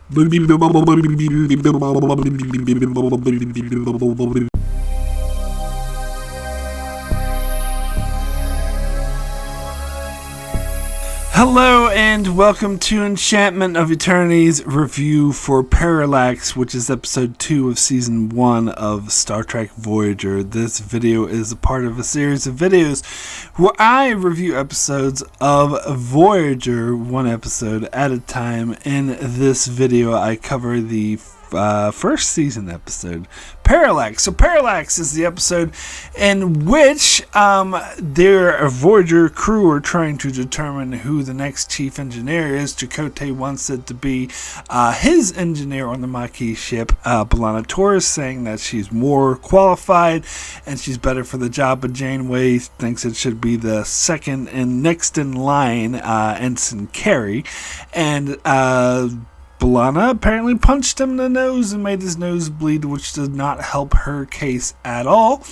Hello and welcome to Enchantment of Eternity's review for Parallax, which is episode 2 of season 1 of Star Trek Voyager. This video is a part of a series of videos where I review episodes of Voyager one episode at a time. In this video I cover the first season episode, Parallax. So Parallax is the episode in which their Voyager crew are trying to determine who the next chief engineer is. Chakotay wants it to be his engineer on the Maquis ship, B'Elanna Torres, saying that she's more qualified and she's better for the job, but Janeway thinks it should be the second and next in line, Ensign Carey, and B'Elanna apparently punched him in the nose and made his nose bleed, which did not help her case at all.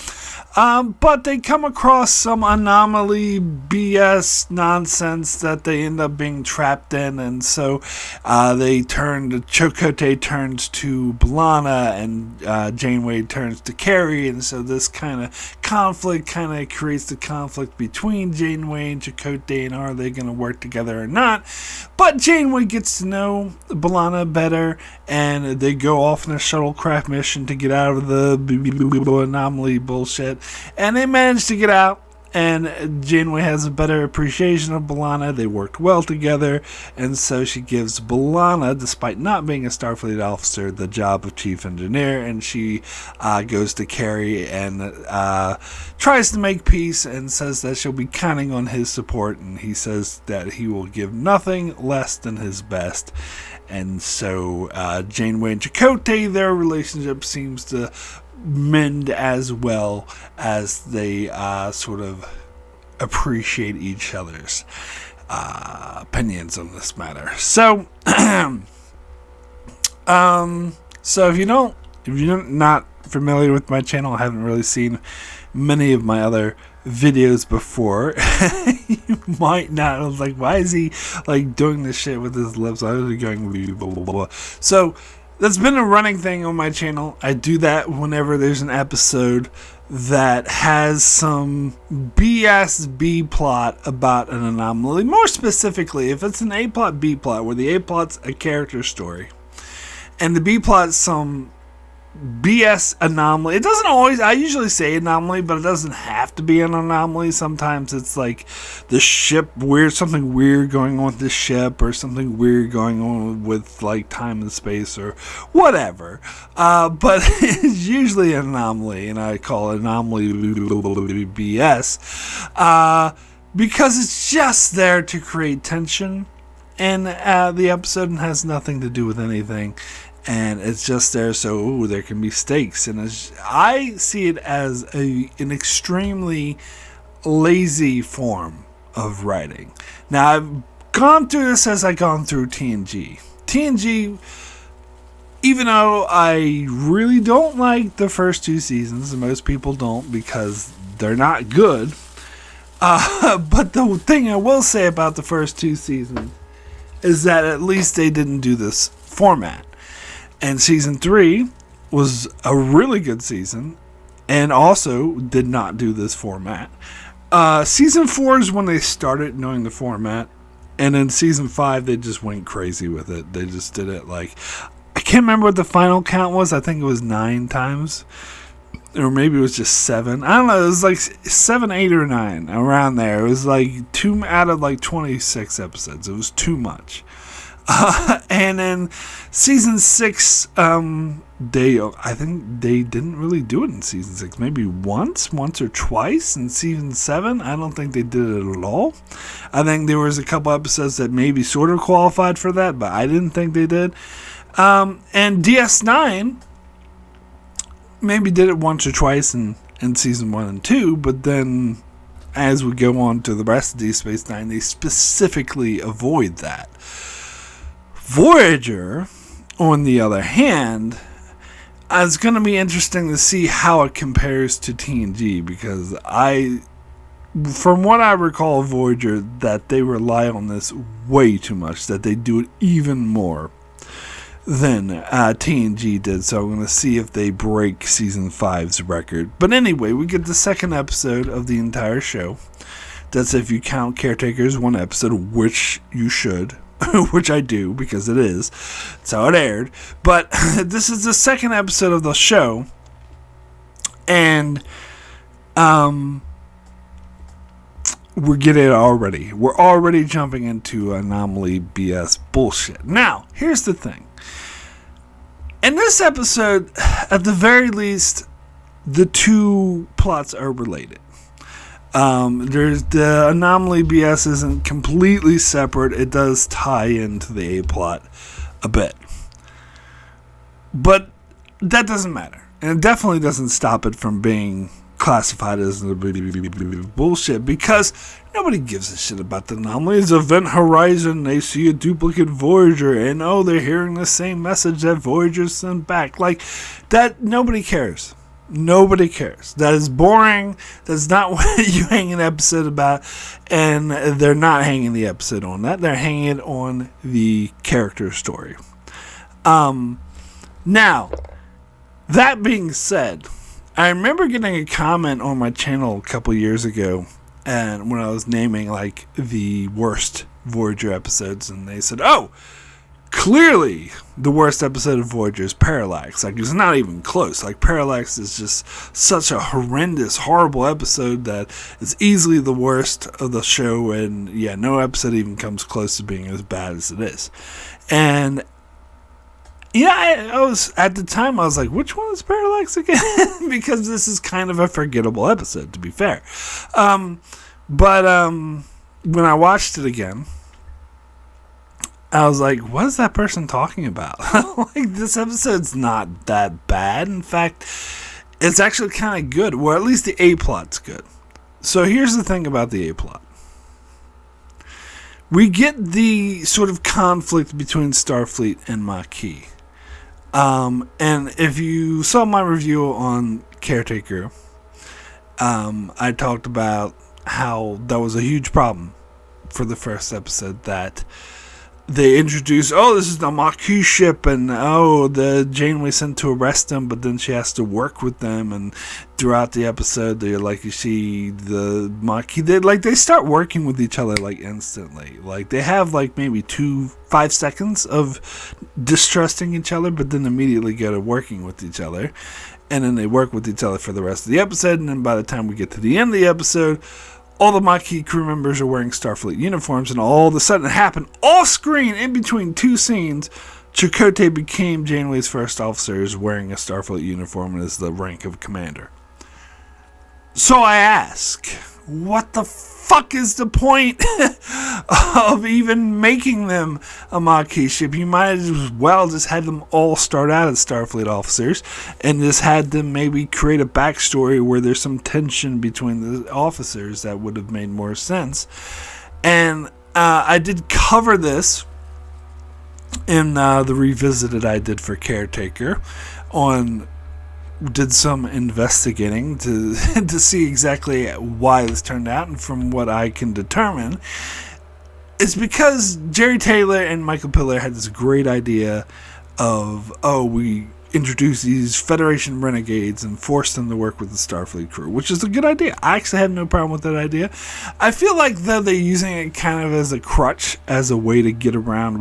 But they come across some anomaly BS nonsense that they end up being trapped in, and so Chakotay turns to B'Elanna and Janeway turns to Carey, and so this kind of conflict creates the conflict between Janeway and Chakotay, and are they going to work together or not? But Janeway gets to know B'Elanna better, and they go off on a shuttlecraft mission to get out of the anomaly bullshit, and they manage to get out, and Janeway has a better appreciation of B'Elanna. They worked well together, and so she gives B'Elanna, despite not being a Starfleet officer, the job of chief engineer, and she goes to Carey and tries to make peace and says that she'll be counting on his support, and he says that he will give nothing less than his best. And so Janeway and Chakotay, their relationship seems to mend as well as they sort of appreciate each other's opinions on this matter. So, so if you're not familiar with my channel, haven't really seen many of my other videos before, you might not. I was like, why is he like doing this shit with his lips? I was going blah, blah, blah. So that's been a running thing on my channel. I do that whenever there's an episode that has some BS B plot about an anomaly. More specifically, if it's an A plot B plot, where the A plot's a character story and the B plot's some BS anomaly. It doesn't always, I usually say anomaly, but it doesn't have to be an anomaly. Sometimes it's like the ship, something weird going on with the ship, or something weird going on with like time and space or whatever. But it's usually an anomaly, and I call it anomaly BS because it's just there to create tension in the episode and has nothing to do with anything. And it's just there so there can be stakes. And I see it as an extremely lazy form of writing. Now, I've gone through this as I've gone through TNG. TNG, even though I really don't like the first 2 seasons, and most people don't because they're not good, but the thing I will say about the first 2 seasons is that at least they didn't do this format. And season 3 was a really good season and also did not do this format. Season 4 is when they started knowing the format. And in season 5, they just went crazy with it. They just did it like, I can't remember what the final count was. I think it was 9 times. Or maybe it was just 7. I don't know. It was like 7, 8, or 9. Around there. It was like 2 out of like 26 episodes. It was too much. And then season 6, I think they didn't really do it in season 6. Maybe once or twice. In season 7, I don't think they did it at all. I think there was a couple episodes that maybe sort of qualified for that, but I didn't think they did. And DS9 maybe did it once or twice in season 1 and 2, but then as we go on to the rest of Deep Space Nine, they specifically avoid that. Voyager, on the other hand, it's going to be interesting to see how it compares to TNG, because from what I recall of Voyager, that they rely on this way too much, that they do it even more than TNG did, so I'm going to see if they break season 5's record. But anyway, we get the second episode of the entire show. That's if you count Caretakers one episode, which you should, which I do, because it is. That's how it aired. But this is the second episode of the show, and we're getting it already. We're already jumping into Anomaly BS bullshit. Now, here's the thing. In this episode, at the very least, the two plots are related. There's the Anomaly BS isn't completely separate. It does tie into the A plot a bit. But that doesn't matter. And it definitely doesn't stop it from being classified as bullshit, because nobody gives a shit about the Anomaly. It's Event Horizon, they see a duplicate Voyager, and they're hearing the same message that Voyager sent back. Like, that, nobody cares. Nobody cares. That is boring. That's not what you hang an episode about, and they're not hanging the episode on that. They're hanging it on the character story. Now, that being said, I remember getting a comment on my channel a couple years ago, and when I was naming like the worst Voyager episodes, and they said, "Oh, clearly the worst episode of Voyager is Parallax." Like, it's not even close. Like, Parallax is just such a horrendous, horrible episode that it's easily the worst of the show, and yeah, no episode even comes close to being as bad as it is. And yeah, I was, at the time, I was like, which one is Parallax again? Because this is kind of a forgettable episode, to be fair. But when I watched it again, I was like, what is that person talking about? Like, this episode's not that bad. In fact, it's actually kind of good. Well, at least the A-plot's good. So here's the thing about the A-plot. We get the sort of conflict between Starfleet and Maquis. And if you saw my review on Caretaker, I talked about how that was a huge problem for the first episode, that they introduced, this is the Marquis ship, and the Janeway sent to arrest them, but then she has to work with them, and throughout the episode, they're like, you see the Marquis, they start working with each other like instantly. Like, they have like maybe 5 seconds of distrusting each other, but then immediately go to working with each other, and then they work with each other for the rest of the episode, and then by the time we get to the end of the episode, all the Maquis crew members are wearing Starfleet uniforms, and all of a sudden it happened off screen in between two scenes. Chakotay became Janeway's first officer, is wearing a Starfleet uniform and is the rank of commander. So I ask, what the fuck is the point of even making them a Maquis ship? You might as well just had them all start out as Starfleet officers, and just had them maybe create a backstory where there's some tension between the officers. That would have made more sense. And I did cover this in the revisited I did for Caretaker, did some investigating to to see exactly why this turned out, and from what I can determine, it's because Jerry Taylor and Michael Piller had this great idea of, we introduce these Federation renegades and force them to work with the Starfleet crew, which is a good idea. I actually have no problem with that idea. I feel like, though, they're using it kind of as a crutch, as a way to get around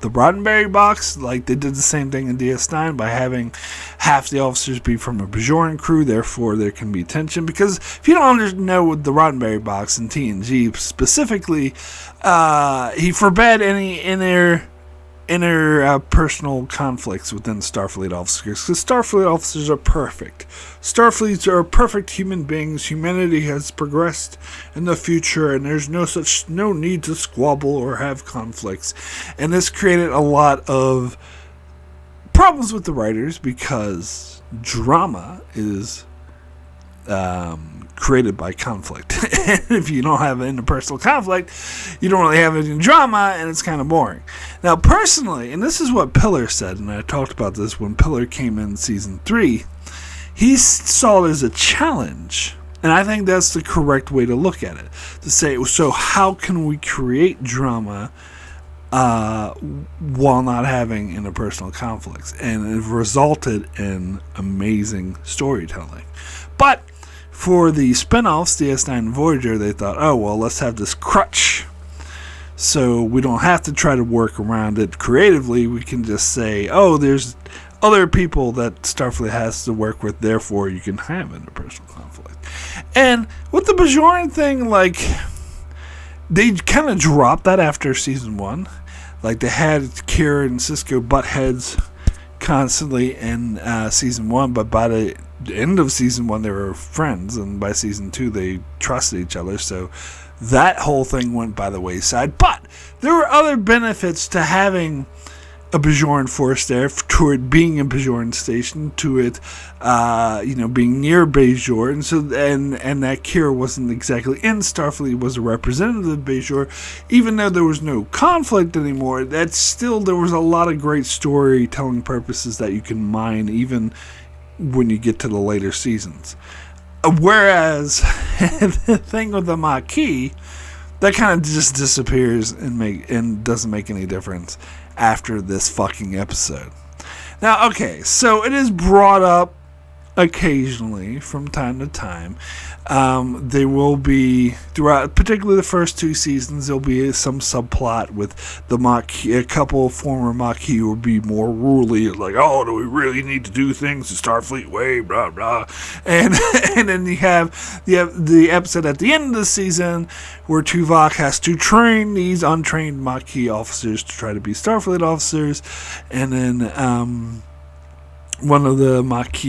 the Roddenberry box. Like, they did the same thing in DS9 by having half the officers be from a Bajoran crew, therefore there can be tension. Because if you don't know the Roddenberry box in TNG specifically, he forbade any personal conflicts within Starfleet officers, because Starfleet officers are perfect. Starfleets are perfect human beings. Humanity has progressed in the future, and there's no need to squabble or have conflicts. And this created a lot of problems with the writers, because drama is created by conflict. And if you don't have interpersonal conflict, you don't really have any drama, and it's kind of boring. Now, personally, and this is what Piller said, and I talked about this when Piller came in season 3, he saw it as a challenge, and I think that's the correct way to look at it. To say, so how can we create drama while not having interpersonal conflicts, and it resulted in amazing storytelling. But for the spin-offs, DS9 and Voyager, they thought, oh, well, let's have this crutch. So we don't have to try to work around it creatively. We can just say, oh, there's other people that Starfleet has to work with, therefore you can have interpersonal conflict. And with the Bajoran thing, like, they kind of dropped that after season 1. Like, they had Kira and Cisco butt heads constantly in season 1, but by the end of season 1 they were friends, and by season 2 they trusted each other, so that whole thing went by the wayside. But there were other benefits to having a Bajoran force there, to it being a Bajoran station, to it being near Bajor, and that Kira wasn't exactly in Starfleet, was a representative of Bajor. Even though there was no conflict anymore, that still, there was a lot of great storytelling purposes that you can mine even when you get to the later seasons. Whereas the thing with the Maquis, that kind of just disappears and doesn't make any difference after this fucking episode. Now, okay, so it is brought up occasionally from time to time. They will be, throughout, particularly the first 2 seasons, there'll be some subplot with the Maquis. A couple former Maquis will be more ruly, like, oh, do we really need to do things the Starfleet way, blah, blah. And then you have the episode at the end of the season where Tuvok has to train these untrained Maquis officers to try to be Starfleet officers. And then one of the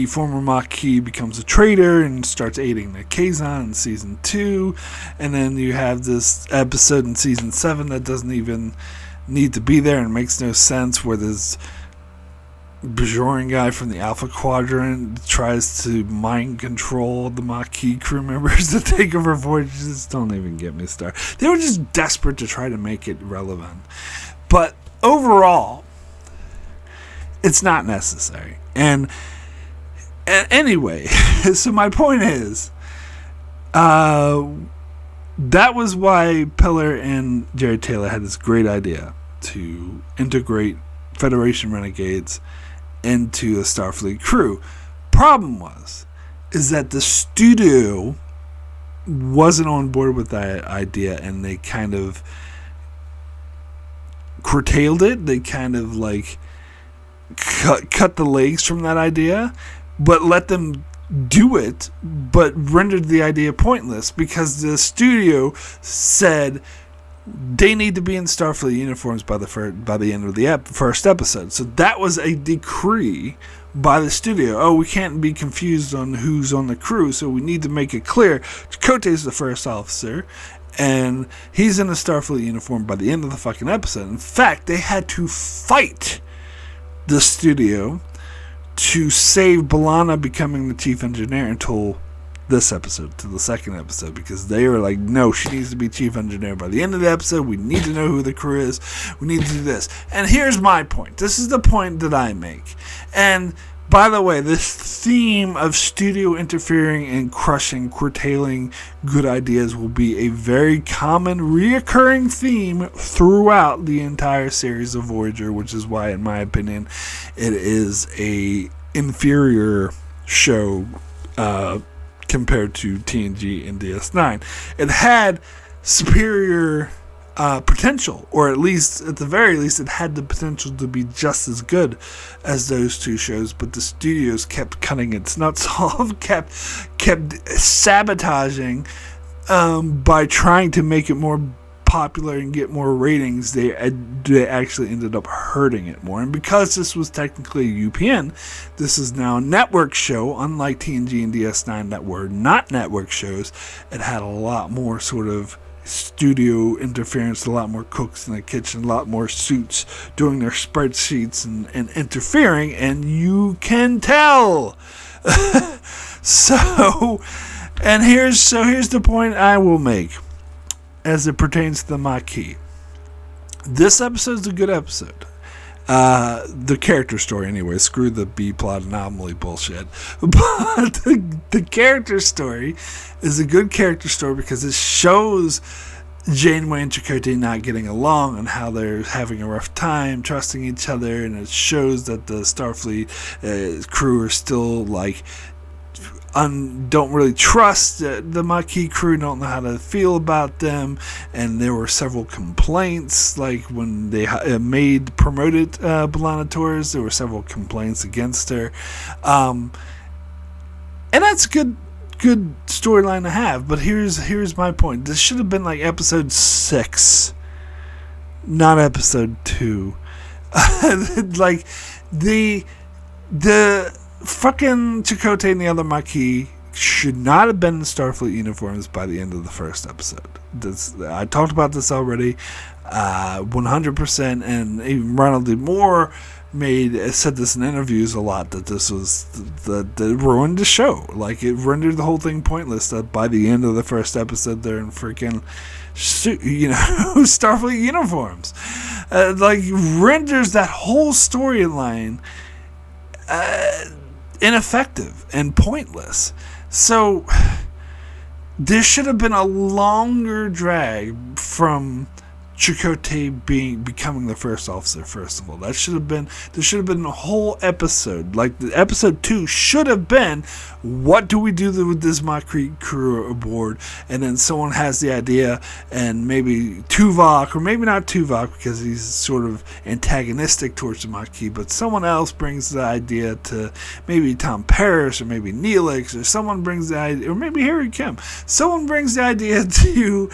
former Maquis becomes a traitor and starts aiding the Kazon in season 2. And then you have this episode in season 7 that doesn't even need to be there and makes no sense, where this Bajoran guy from the Alpha Quadrant tries to mind control the Maquis crew members to take over Voyager. Just don't even get me started. They were just desperate to try to make it relevant. But overall, it's not necessary. And anyway, so my point is, that was why Piller and Jerry Taylor had this great idea to integrate Federation renegades into a Starfleet crew. Problem is that the studio wasn't on board with that idea, and they kind of curtailed it. They kind of like cut the legs from that idea, but let them do it, but rendered the idea pointless, because the studio said they need to be in Starfleet uniforms by the end of the first episode. So that was a decree by the studio. Oh, we can't be confused on who's on the crew, so we need to make it clear Chakotay's the first officer, and he's in a Starfleet uniform by the end of the fucking episode. In fact, they had to fight the studio to save B'Elanna becoming the chief engineer until this episode, to the second episode, because they were like, no, she needs to be chief engineer by the end of the episode. We need to know who the crew is. We need to do this. And here's my point. This is the point that I make. And by the way, this theme of studio interfering and crushing, curtailing good ideas will be a very common, reoccurring theme throughout the entire series of Voyager, which is why, in my opinion, it is a inferior show compared to TNG and DS9. It had superior potential, or at the very least, it had the potential to be just as good as those 2 shows, but the studios kept cutting its nuts off, kept sabotaging by trying to make it more popular and get more ratings. They actually ended up hurting it more. And because this was technically a UPN, this is now a network show, unlike TNG and DS9 that were not network shows. It had a lot more sort of studio interference, a lot more cooks in the kitchen, a lot more suits doing their spreadsheets and interfering, and you can tell. So here's the point I will make as it pertains to the Maquis. This episode's a good episode. The character story, anyway. Screw the B-plot anomaly bullshit. But the character story is a good character story because it shows Janeway and Chakotay not getting along and how they're having a rough time trusting each other, and it shows that the Starfleet crew are still like don't really trust the Maquis crew, don't know how to feel about them, and there were several complaints, like when they promoted B'Elanna Torres, there were several complaints against her, and that's good storyline to have. But here's my point: this should have been like episode 6, not episode 2. Like the fucking Chakotay and the other Maquis should not have been in Starfleet uniforms by the end of the first episode. I talked about this already, 100%, and even Ronald D. Moore said this in interviews a lot, that this was that ruined the show. Like, it rendered the whole thing pointless, that by the end of the first episode they're in freaking Starfleet uniforms. Like, renders that whole storyline ineffective and pointless. So there should have been a longer drag from Chakotay becoming the first officer. First of all, there should have been a whole episode. Like, the episode 2 should have been, what do we do with this Maquis crew aboard? And then someone has the idea, and maybe Tuvok, or maybe not Tuvok because he's sort of antagonistic towards the Maquis, but someone else brings the idea to maybe Tom Paris or maybe Neelix, or someone brings the idea, or maybe Harry Kim. Someone brings the idea to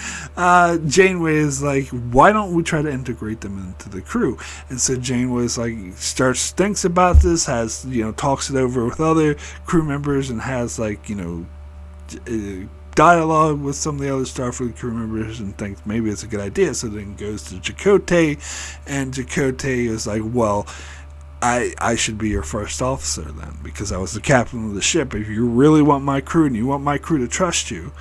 Janeway, is like, why don't we try to integrate them into the crew? And so Janeway's like, thinks about this, has, talks it over with other crew members, and has dialogue with some of the other Starfleet crew members, and thinks maybe it's a good idea. So then goes to Chakotay, and Chakotay is like, well, I should be your first officer then, because I was the captain of the ship. If you really want my crew, and you want my crew to trust you,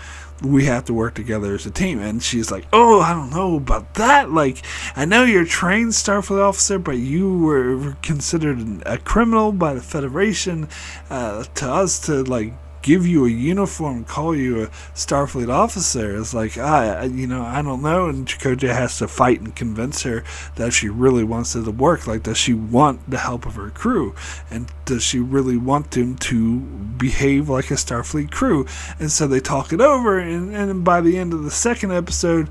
we have to work together as a team. And she's like, oh, I don't know about that. Like, I know you're a trained Starfleet officer, but you were considered a criminal by the Federation. To us to, like, give you a uniform and call you a Starfleet officer is like, I don't know. And Chakotay has to fight and convince her that she really wants it to work. Like, does she want the help of her crew? And does she really want them to behave like a Starfleet crew? And so they talk it over, and by the end of the second episode,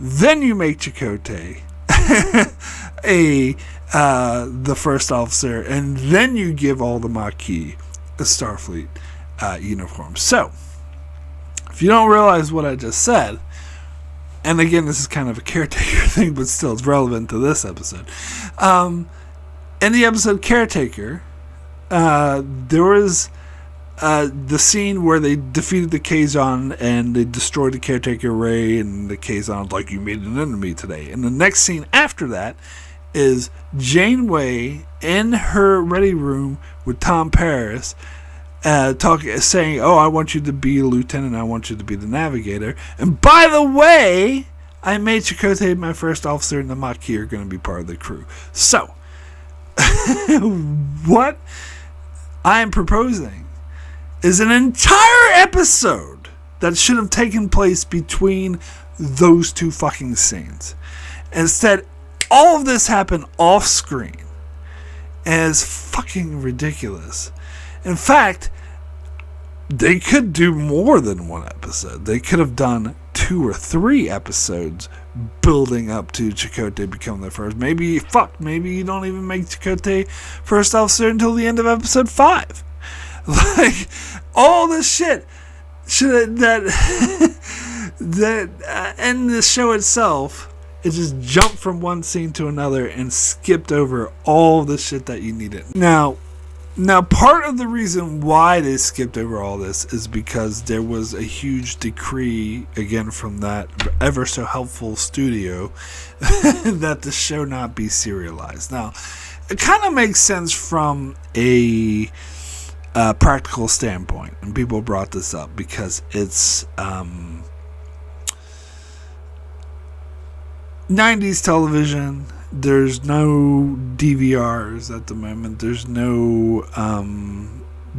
then you make Chakotay the first officer, and then you give all the Maquis a Starfleet uniform. So, if you don't realize what I just said, and again, this is kind of a caretaker thing, but still it's relevant to this episode. In the episode Caretaker, there was the scene where they defeated the Kazon and they destroyed the Caretaker Ray, and the Kazon's like, you made an enemy today. And the next scene after that is Janeway in her ready room with Tom Paris, saying, oh, I want you to be a lieutenant, I want you to be the navigator, and by the way, I made Chakotay my first officer, and the Maquis are going to be part of the crew. So, what I am proposing is an entire episode that should have taken place between those two fucking scenes. Instead, all of this happened off screen, and it's fucking ridiculous. In fact, they could do more than one episode. They could have done 2 or 3 episodes building up to Chakotay becoming the first. Maybe you don't even make Chakotay first officer until the end of episode 5. Like, all this shit that in the show itself, it just jumped from one scene to another and skipped over all the shit that you needed. Now, part of the reason why they skipped over all this is because there was a huge decree, again, from that ever so helpful studio, that the show not be serialized. Now, it kind of makes sense from a practical standpoint, and people brought this up because it's 90s television. There's no DVRs at the moment. There's no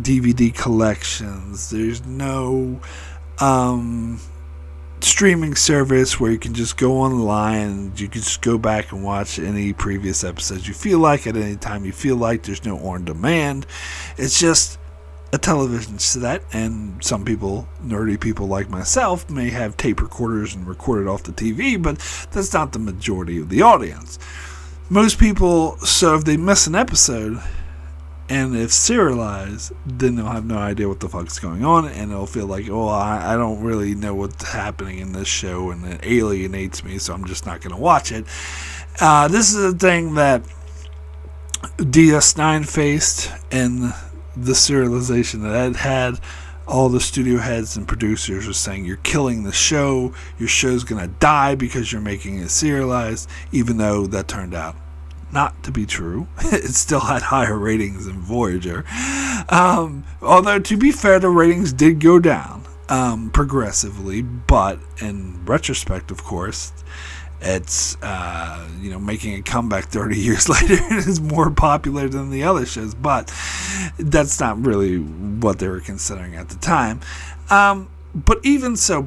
DVD collections. There's no streaming service where you can just go online and you can just go back and watch any previous episodes you feel like at any time you feel like. There's no on demand. It's just a television set, and some people, nerdy people like myself, may have tape recorders and record it off the TV, but that's not the majority of the audience. Most people, so if they miss an episode, and if serialized, then they'll have no idea what the fuck's going on, and they'll feel like, oh, I don't really know what's happening in this show, and it alienates me, so I'm just not going to watch it. This is a thing that DS9 faced in the serialization that it had. All the studio heads and producers were saying, you're killing the show, your show's gonna die because you're making it serialized, even though that turned out not to be true. It still had higher ratings than Voyager. Although, to be fair, the ratings did go down progressively, but in retrospect, of course, it's making a comeback 30 years later is more popular than the other shows, but that's not really what they were considering at the time. But even so,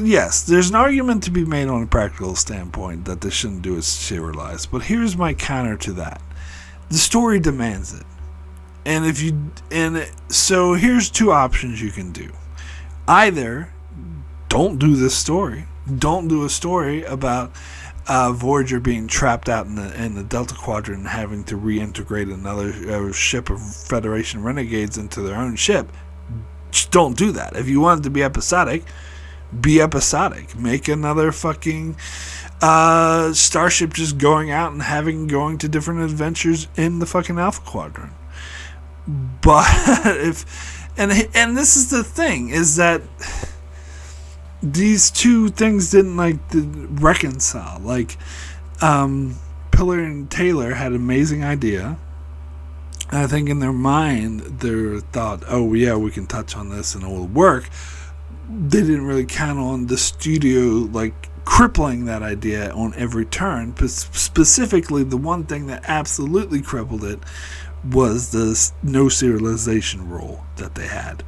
yes, there's an argument to be made on a practical standpoint that they shouldn't do it serialized, but here's my counter to that. The story demands it. So here's two options you can do. Either don't do this story. Don't do a story about Voyager being trapped out in the Delta Quadrant and having to reintegrate another ship of Federation renegades into their own ship. Just don't do that. If you want it to be episodic, be episodic. Make another fucking starship just going out and going to different adventures in the fucking Alpha Quadrant. But and this is the thing, is that these two things didn't reconcile. Pillar and Taylor had an amazing idea. And I think in their mind, they thought, oh yeah, we can touch on this and it will work. They didn't really count on the studio crippling that idea on every turn. But specifically, the one thing that absolutely crippled it was this no serialization rule that they had.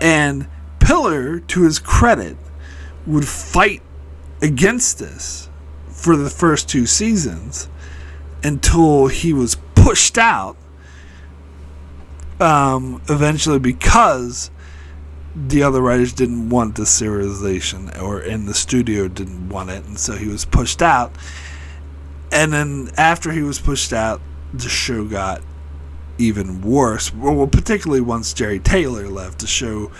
And Pillar, to his credit, would fight against this for the first two seasons until he was pushed out eventually, because the other writers didn't want the serialization, or in the studio didn't want it, and so he was pushed out. And then after he was pushed out, the show got even worse. Well, particularly once Jerry Taylor left, the show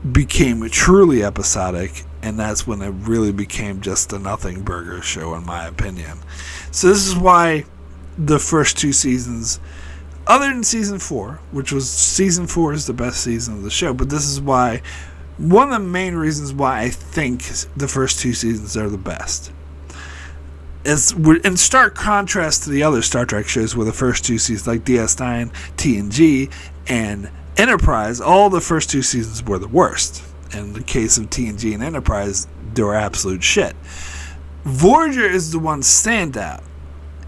became truly episodic, and that's when it really became just a nothing burger show, in my opinion. So this is why the first two seasons, other than season 4, which was season 4 is the best season of the show, but this is why, one of the main reasons why I think the first two seasons are the best is in stark contrast to the other Star Trek shows, where the first two seasons, like DS9, TNG, and Enterprise, all the first two seasons were the worst. In the case of TNG and Enterprise, they were absolute shit. Voyager is the one standout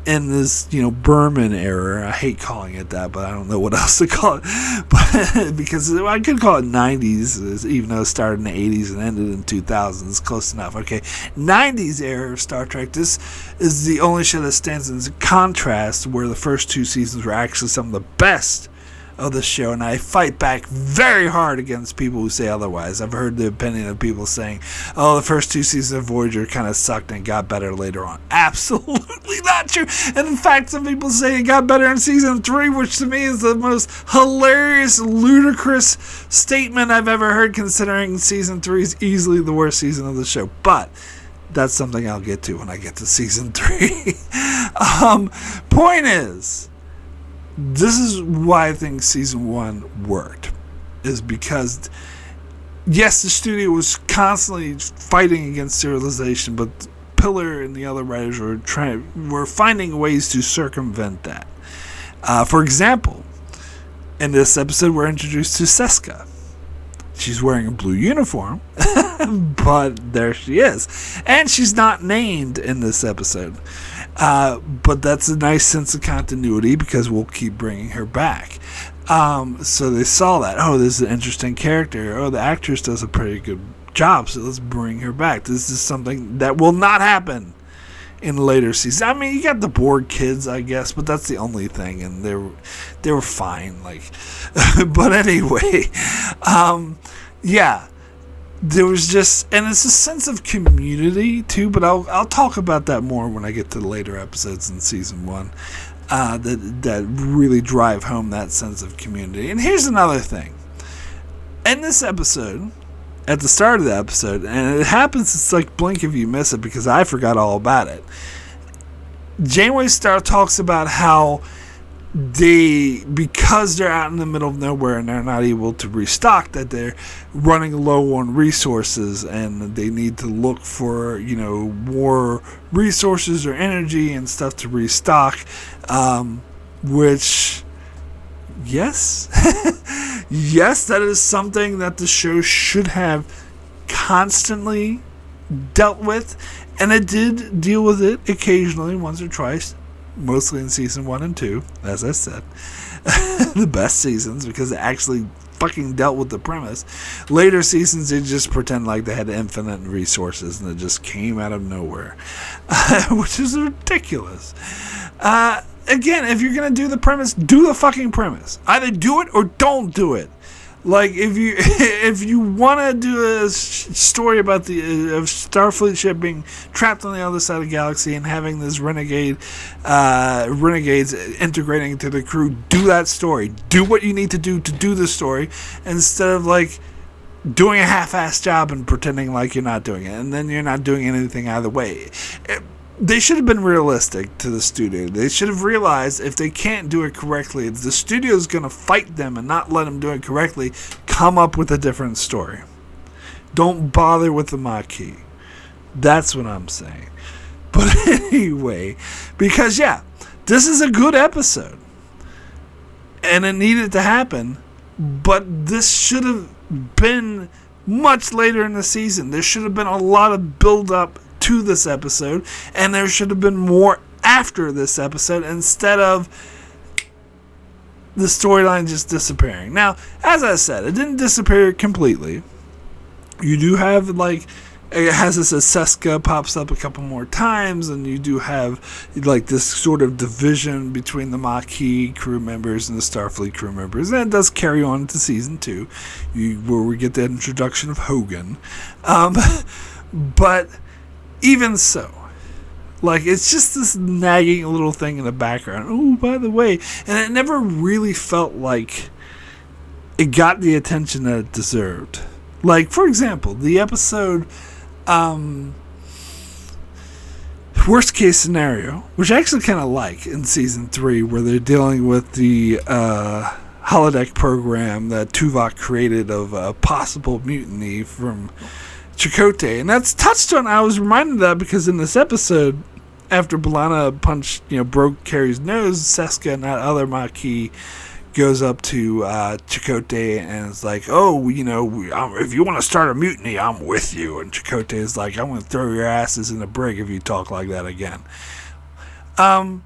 in this, Berman era. I hate calling it that, but I don't know what else to call it. But because I could call it 90s, even though it started in the 80s and ended in 2000s. Close enough. Okay, 90s era of Star Trek. This is the only show that stands in contrast, where the first two seasons were actually some of the best of the show, and I fight back very hard against people who say otherwise. I've heard the opinion of people saying, oh, the first two seasons of Voyager kind of sucked and got better later on. Absolutely not true. And in fact, some people say it got better in season 3, which to me is the most hilarious, ludicrous statement I've ever heard, considering season 3 is easily the worst season of the show. But that's something I'll get to when I get to season 3. Point is, this is why I think season 1 worked, is because, yes, the studio was constantly fighting against serialization, but Pillar and the other writers were finding ways to circumvent that. For example, in this episode, we're introduced to Seska. She's wearing a blue uniform, but there she is. And she's not named in this episode. But that's a nice sense of continuity, because we'll keep bringing her back. So they saw that. Oh, this is an interesting character. Oh, the actress does a pretty good job, so let's bring her back. This is something that will not happen in later seasons. I mean, you got the Borg kids, I guess, but that's the only thing, and they were fine. Like, but anyway, yeah. There was just, and it's a sense of community too. But I'll talk about that more when I get to the later episodes in season 1. That really drive home that sense of community. And here's another thing. In this episode, at the start of the episode, and it happens, it's like blink if you miss it because I forgot all about it. Janeway Star talks about how because they're out in the middle of nowhere and they're not able to restock, that they're running low on resources and they need to look for, more resources or energy and stuff to restock, which, yes, yes, that is something that the show should have constantly dealt with, and it did deal with it occasionally, once or twice. Mostly in season 1 and 2, as I said. The best seasons, because it actually fucking dealt with the premise. Later seasons, they just pretend like they had infinite resources and it just came out of nowhere. Which is ridiculous. Again, if you're going to do the premise, do the fucking premise. Either do it or don't do it. Like, if you want to do a story about the Starfleet ship being trapped on the other side of the galaxy and having this renegades integrating into the crew, do that story. Do what you need to do the story, instead of, like, doing a half-assed job and pretending like you're not doing it, and then you're not doing anything either way. They should have been realistic to the studio. They should have realized if they can't do it correctly, if the studio's going to fight them and not let them do it correctly, come up with a different story. Don't bother with the Maquis. That's what I'm saying. But anyway, because, yeah, this is a good episode. And it needed to happen. But this should have been much later in the season. There should have been a lot of build-up to this episode, and there should have been more after this episode instead of the storyline just disappearing. Now, as I said, it didn't disappear completely. You do have, like, it has this Seska pops up a couple more times, and you do have, like, this sort of division between the Maquis crew members and the Starfleet crew members, and it does carry on into season 2, where we get the introduction of Hogan. But even so, like, it's just this nagging little thing in the background. Oh, by the way. And it never really felt like it got the attention that it deserved. Like, for example, the episode Worst Case Scenario, which I actually kind of like in season 3, where they're dealing with the holodeck program that Tuvok created of a possible mutiny from Chakotay, and that's touched on. I was reminded of that because in this episode, after B'Elanna broke Carrie's nose, Seska and that other Maquis goes up to Chakotay and is like, "Oh, if you want to start a mutiny, I'm with you." And Chakotay is like, "I'm going to throw your asses in the brig if you talk like that again." That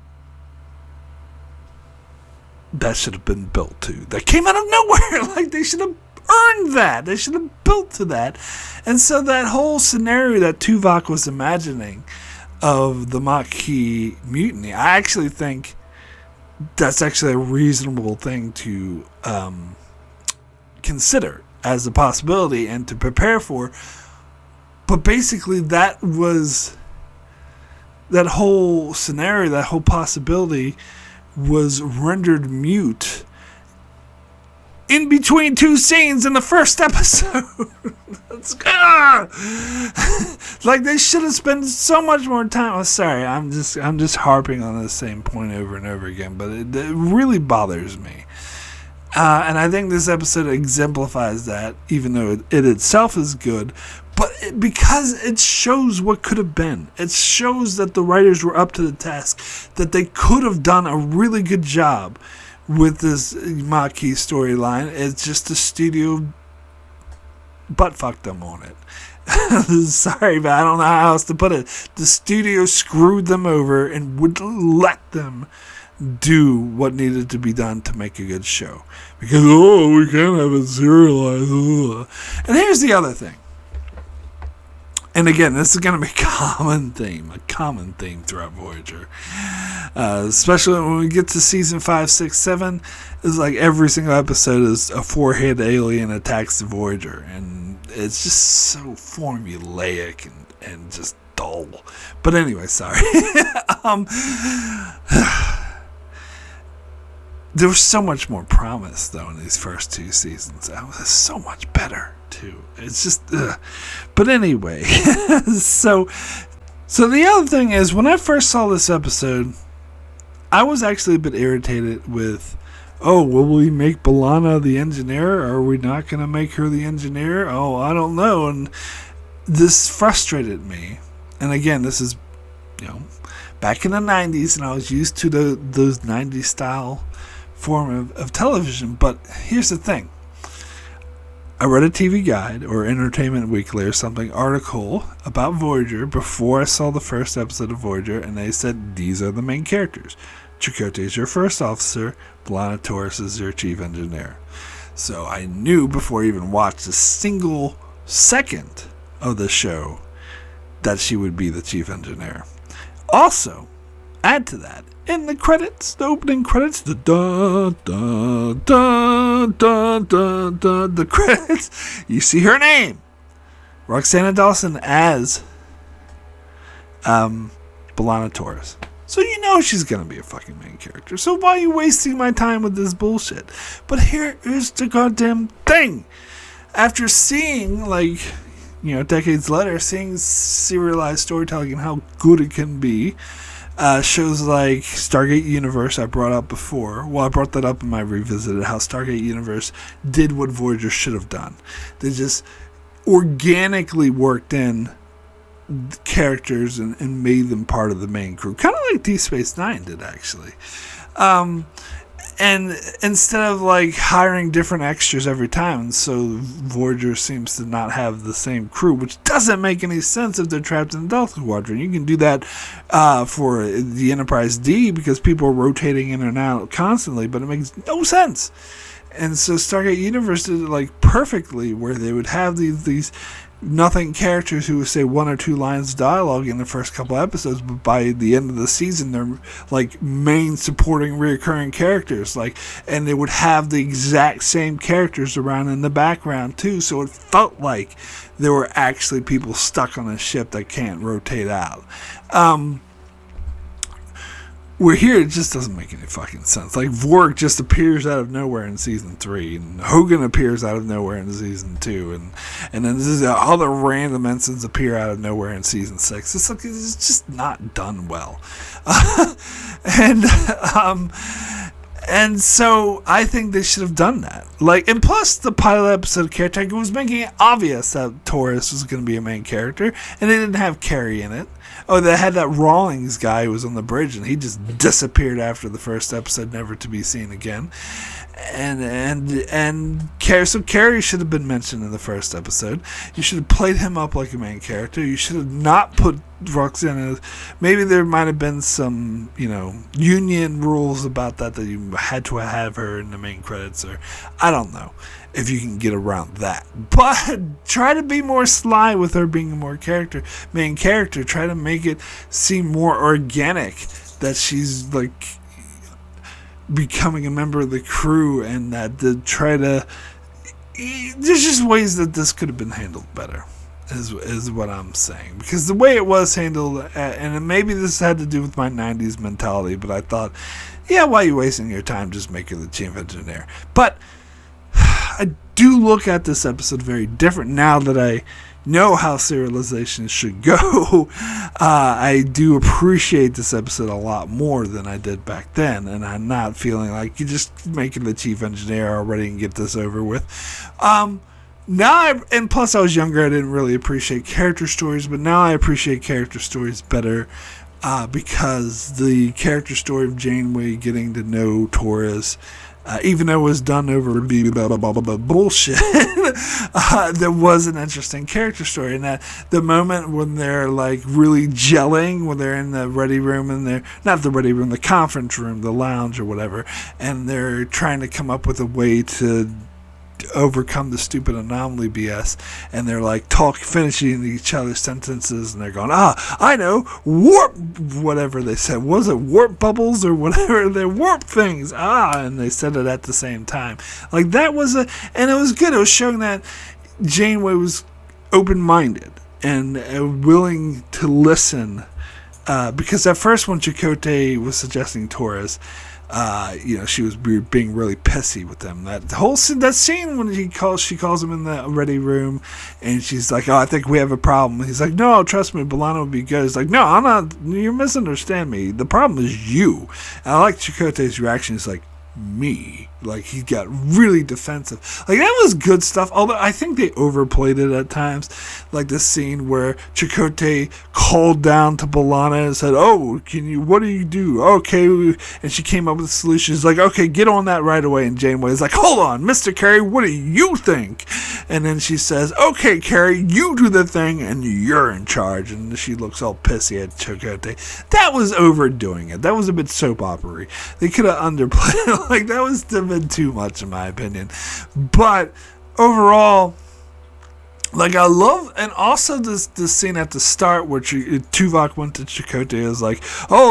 should have been built too. That came out of nowhere. Like, they should have earned that. They should have built to that. And so that whole scenario that Tuvok was imagining of the Maquis mutiny, I actually think that's actually a reasonable thing to consider as a possibility and to prepare for. But basically that whole scenario, that whole possibility was rendered mute in between 2 scenes in the first episode. Like, they should have spent so much more time. Oh, sorry, I'm just harping on the same point over and over again, but it really bothers me. And I think this episode exemplifies that, even though it itself is good, but because it shows what could have been. It shows that the writers were up to the task, that they could have done a really good job with this Maquis storyline. It's just the studio butt-fucked them on it. Sorry, but I don't know how else to put it. The studio screwed them over and would let them do what needed to be done to make a good show. Because, we can't have it serialized. And here's the other thing. And again, this is going to be a common theme throughout Voyager. Especially when we get to season 5, 6, 7, it's like every single episode is a 4-head alien attacks the Voyager. And it's just so formulaic and just dull. But anyway, sorry. There was so much more promise, though, in these first 2 seasons. It was so much better, too. It's just... But anyway, so the other thing is, when I first saw this episode, I was actually a bit irritated with, will we make B'Elanna the engineer? Or are we not going to make her the engineer? Oh, I don't know. And this frustrated me. And again, this is, back in the 90s, and I was used to those 90s style form of television. But here's the thing. I read a TV Guide or Entertainment Weekly or something article about Voyager before I saw the first episode of Voyager, and they said these are the main characters. Chakotay is your first officer, B'Elanna Torres is your chief engineer. So I knew before I even watched a single second of the show that she would be the chief engineer. Also, add to that, in the credits, the opening credits, the credits, you see her name, Roxana Dawson as B'Elanna Torres. So you know she's going to be a fucking main character. So why are you wasting my time with this bullshit? But here is the goddamn thing. After seeing, decades later, seeing serialized storytelling and how good it can be, shows like Stargate Universe I brought up before. Well, I brought that up in my Revisited, how Stargate Universe did what Voyager should have done. They just organically worked in characters and made them part of the main crew. Kind of like Deep Space Nine did, actually. And instead of hiring different extras every time, so Voyager seems to not have the same crew, which doesn't make any sense if they're trapped in the Delta Quadrant. You can do that for the Enterprise D because people are rotating in and out constantly, but it makes no sense. And so Stargate Universe did it perfectly, where they would have these nothing characters who would say 1 or 2 lines of dialogue in the first couple episodes, but by the end of the season they're main supporting reoccurring characters, and they would have the exact same characters around in the background too, so it felt like there were actually people stuck on a ship that can't rotate out. Where here, it just doesn't make any fucking sense. Vork just appears out of nowhere in season 3, and Hogan appears out of nowhere in season 2, and then other random ensigns appear out of nowhere in season 6. It's just not done well. And so I think they should have done that. And plus the pilot episode Caretaker was making it obvious that Torres was going to be a main character, and they didn't have Carrie in it. Oh, they had that Rawlings guy who was on the bridge, and he just disappeared after the first episode, never to be seen again. And Carrie should have been mentioned in the first episode. You should have played him up like a main character. You should have not put Roxanne. Maybe there might have been some, union rules about that you had to have her in the main credits, or I don't know if you can get around that. But try to be more sly with her being a main character. Try to make it seem more organic that she's becoming a member of the crew, and that there's just ways that this could have been handled better, is what I'm saying. Because the way it was handled, and maybe this had to do with my 90s mentality, but I thought, why are you wasting your time just making the chief engineer? But I do look at this episode very different now that I know how serialization should go. I do appreciate this episode a lot more than I did back then, and I'm not feeling like you're just making the chief engineer already and get this over with. And plus I was younger, I didn't really appreciate character stories, but now I appreciate character stories better, because the character story of Janeway getting to know Torres, even though it was done over bullshit, there was an interesting character story. And that the moment when they're really gelling, when they're in the ready room, and they're not the ready room, the conference room, the lounge or whatever, and they're trying to come up with a way to overcome the stupid anomaly BS, and they're like finishing each other's sentences, and they're going, I know, warp, whatever they said. Was it warp bubbles or whatever? They're warp things. And they said it at the same time. Like, that was and it was good. It was showing that Janeway was open-minded and willing to listen, because at first when Chakotay was suggesting Torres, she was being really pissy with them. That scene when she calls him in the ready room, and she's like, I think we have a problem. He's like, no, trust me, B'Elanna will be good. He's like, no, I'm not. You misunderstand me. The problem is you. And I like Chakotay's reaction. He's like, me. Like, he got really defensive. Like, that was good stuff, although I think they overplayed it at times. Like the scene where Chakotay called down to B'Elanna and said, what do you do? Okay, and she came up with a solution. She's like, okay, get on that right away. And Janeway's like, hold on, Mr. Carey, what do you think? And then she says, okay, Carey, you do the thing, and you're in charge. And she looks all pissy at Chakotay. That was overdoing it. That was a bit soap opera-y. They could have underplayed it. Like, that was too much in my opinion. But overall, like, I love, and also this scene at the start where Tuvok went to Chakotay is like,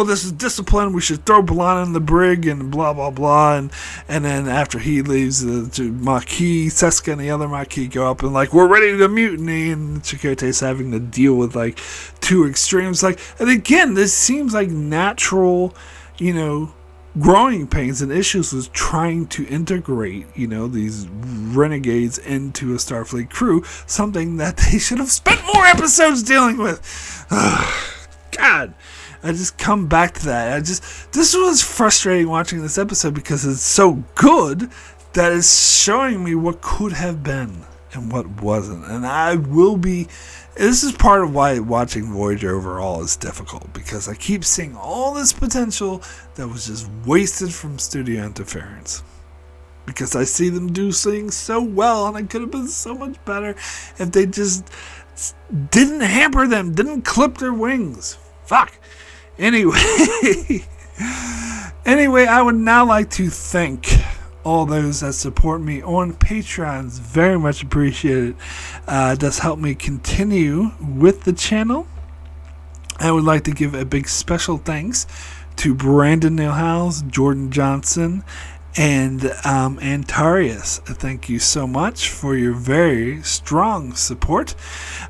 this is discipline, we should throw B'Elanna in the brig and blah blah blah, and then after he leaves, to Maquis, Seska and the other Maquis go up and like, we're ready to mutiny, and Chakotay's having to deal with like two extremes. Like, and again, this seems like natural, growing pains and issues was trying to integrate, these renegades into a Starfleet crew, something that they should have spent more episodes dealing with. God, I just come back to that. This was frustrating watching this episode because it's so good that it's showing me what could have been and what wasn't. And this is part of why watching Voyager overall is difficult, because I keep seeing all this potential that was just wasted from studio interference. Because I see them do things so well, and it could have been so much better if they just didn't hamper them, didn't clip their wings. Fuck. Anyway, I would now like to thank all those that support me on Patreon. It's very much appreciated. It does help me continue with the channel. I would like to give a big special thanks to Brandon Nilhouse, Jordan Johnson, and Antarius. Thank you so much for your very strong support.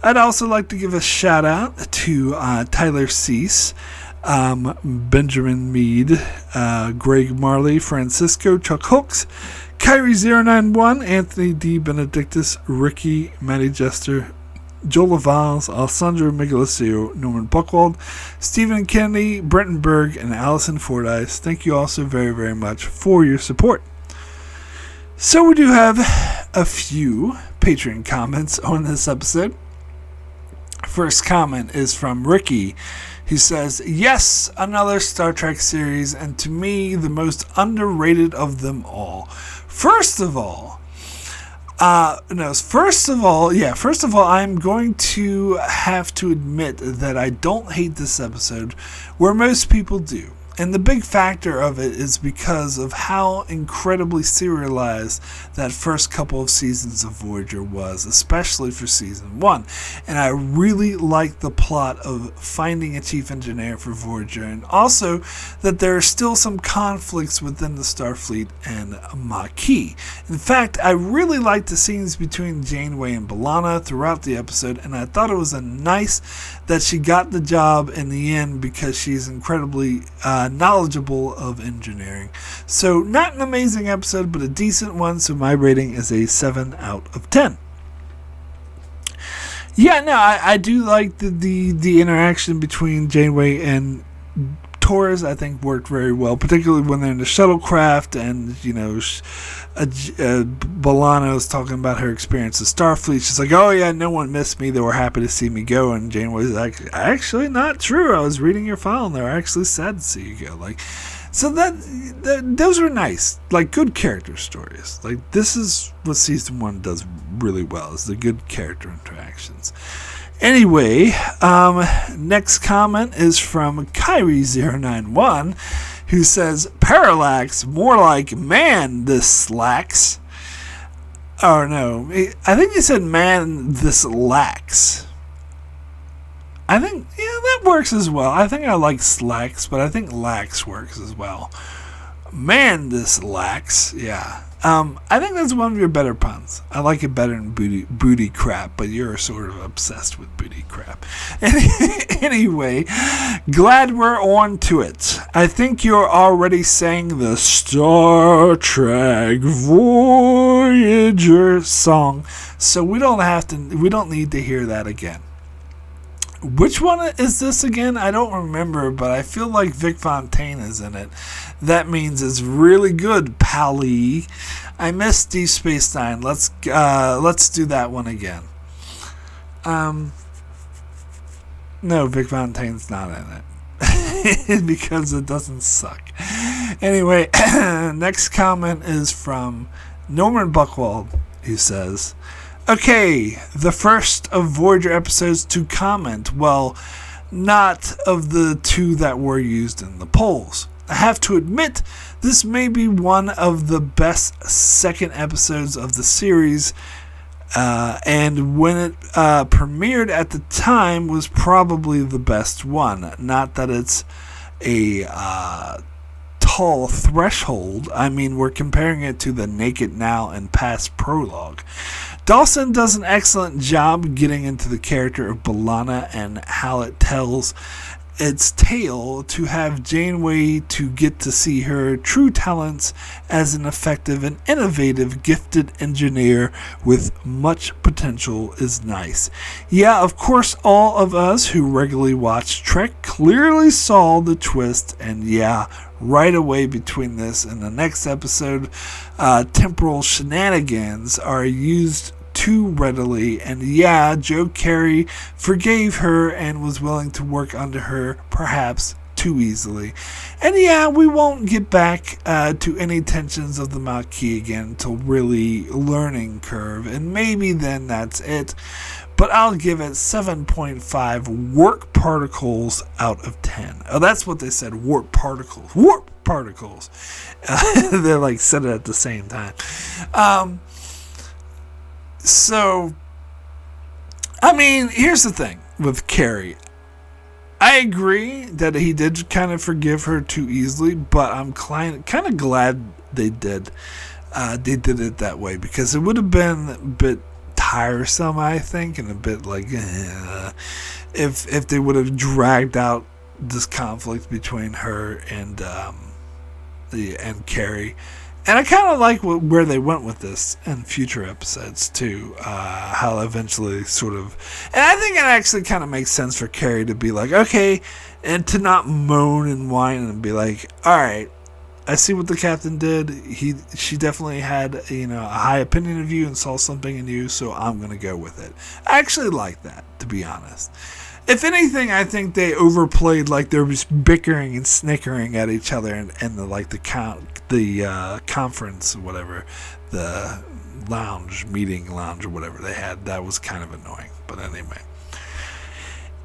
I'd also like to give a shout out to Tyler Cease, Benjamin Mead, Greg Marley, Francisco, Chuck Hooks, Kyrie091, Anthony D. Benedictus, Ricky, Matty Jester, Joel Lavals, Alessandro Migalisio, Norman Buchwald, Stephen Kennedy, Brenton Berg, and Allison Fordyce. Thank you also very, very much for your support. So we do have a few Patreon comments on this episode. First comment is from Ricky. He says, yes, another Star Trek series, and to me, the most underrated of them all. First of all, I'm going to have to admit that I don't hate this episode, where most people do. And the big factor of it is because of how incredibly serialized that first couple of seasons of Voyager was, especially for season 1. And I really like the plot of finding a chief engineer for Voyager, and also that there are still some conflicts within the Starfleet and Maquis. In fact, I really liked the scenes between Janeway and B'Elanna throughout the episode, and I thought it was nice that she got the job in the end because she's incredibly knowledgeable of engineering. So not an amazing episode, but a decent one, so my rating is a 7 out of 10. Yeah, no, I do like the interaction between Janeway and Torres. I think worked very well, particularly when they're in the shuttlecraft, and B'Elanna was talking about her experience at Starfleet. She's like, oh yeah, no one missed me, they were happy to see me go. And Janeway's like, actually not true, I was reading your file and they were actually sad to see you go. Like, so that those were nice, like, good character stories. Like, this is what season 1 does really well, is the good character interactions. Anyway, next comment is from Kyrie091, who says, Parallax, more like, man, this slacks. Oh no, I think he said man this lacks. I think, yeah, that works as well. I think I like slacks, but I think lax works as well. Man, this lax, yeah. I think that's one of your better puns. I like it better than booty crap, but you're sort of obsessed with booty crap. Anyway, glad we're on to it. I think you're already saying the Star Trek Voyager song, so we don't need to hear that again. Which one is this again? I don't remember, but I feel like Vic Fontaine is in it. That means it's really good, Pally. I missed Deep Space Nine. Let's do that one again. No, Vic Fontaine's not in it because it doesn't suck. Anyway, next comment is from Norman Buckwald, who says, okay, the first of Voyager episodes to comment. Well, not of the two that were used in the polls. I have to admit, this may be one of the best second episodes of the series, and when it premiered at the time was probably the best one. Not that it's a tall threshold. I mean, we're comparing it to the Naked Now and Past prologue. Dawson does an excellent job getting into the character of B'Elanna and how it tells its tale to have Janeway to get to see her true talents as an effective and innovative gifted engineer with much potential is nice. Yeah, of course, all of us who regularly watch Trek clearly saw the twist, and yeah, right away between this and the next episode, temporal shenanigans are used too readily, and yeah, Joe Carey forgave her and was willing to work under her perhaps too easily. And yeah, we won't get back to any tensions of the Maquis again until really learning curve, and maybe then that's it. But I'll give it 7.5 warp particles out of 10. Oh, that's what they said, warp particles. Warp particles. They like said it at the same time. So, I mean, here's the thing with Carrie. I agree that he did kind of forgive her too easily, but I'm kind of glad they did. They did it that way, because it would have been a bit tiresome, I think, and a bit like if they would have dragged out this conflict between her and Carrie. And I kind of like where they went with this in future episodes, too. How eventually sort of... And I think it actually kind of makes sense for Carrie to be like, okay, and to not moan and whine and be like, all right, I see what the captain did. She definitely had, a high opinion of you and saw something in you, so I'm going to go with it. I actually like that, to be honest. If anything, I think they overplayed, like they were just bickering and snickering at each other, and the conference or whatever, the meeting lounge or whatever they had. That was kind of annoying, but anyway.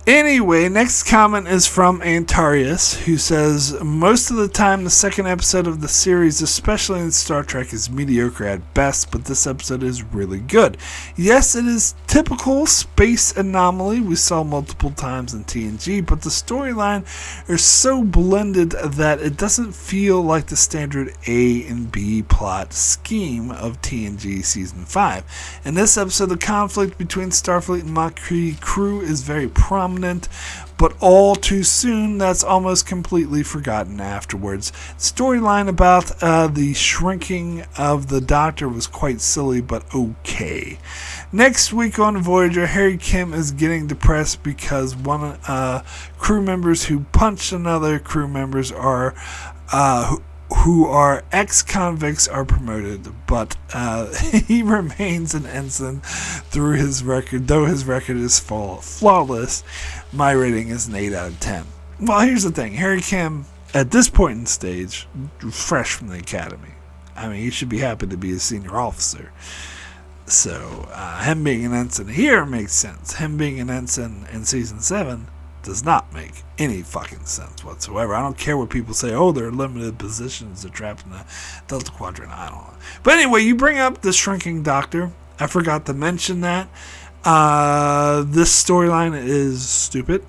Anyway, next comment is from Antarius, who says, most of the time the second episode of the series, especially in Star Trek, is mediocre at best, but this episode is really good. Yes, it is typical space anomaly we saw multiple times in TNG, but the storyline is so blended that it doesn't feel like the standard A and B plot scheme of TNG Season 5. In this episode, the conflict between Starfleet and Maquis crew is very prominent, but all too soon that's almost completely forgotten afterwards. Storyline about the shrinking of the Doctor was quite silly, but okay. Next week on Voyager, Harry Kim is getting depressed because one crew members who punched another crew members are who are ex-convicts are promoted, but he remains an ensign through his record. Though his record is flawless, my rating is an 8 out of 10. Well, here's the thing. Harry Kim, at this point in stage, fresh from the academy. I mean, he should be happy to be a senior officer. So, him being an ensign here makes sense. Him being an ensign in Season 7 does not make any fucking sense whatsoever. I don't care what people say. Oh, there are limited positions. They're trapped in the Delta Quadrant. I don't know. But anyway, you bring up the shrinking doctor. I forgot to mention that. This storyline is stupid.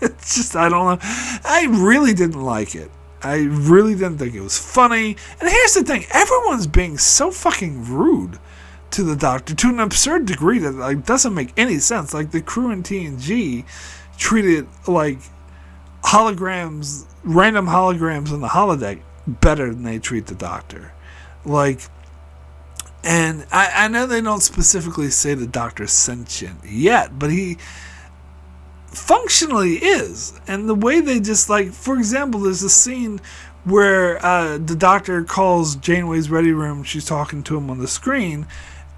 It's just, I don't know. I really didn't like it. I really didn't think it was funny. And here's the thing. Everyone's being so fucking rude to the Doctor to an absurd degree that like doesn't make any sense. Like the crew in TNG treated like holograms, random holograms on the holodeck better than they treat the Doctor. Like, and I know they don't specifically say the Doctor's sentient yet, but he functionally is. And the way they just like, for example, there's a scene where the Doctor calls Janeway's ready room. She's talking to him on the screen,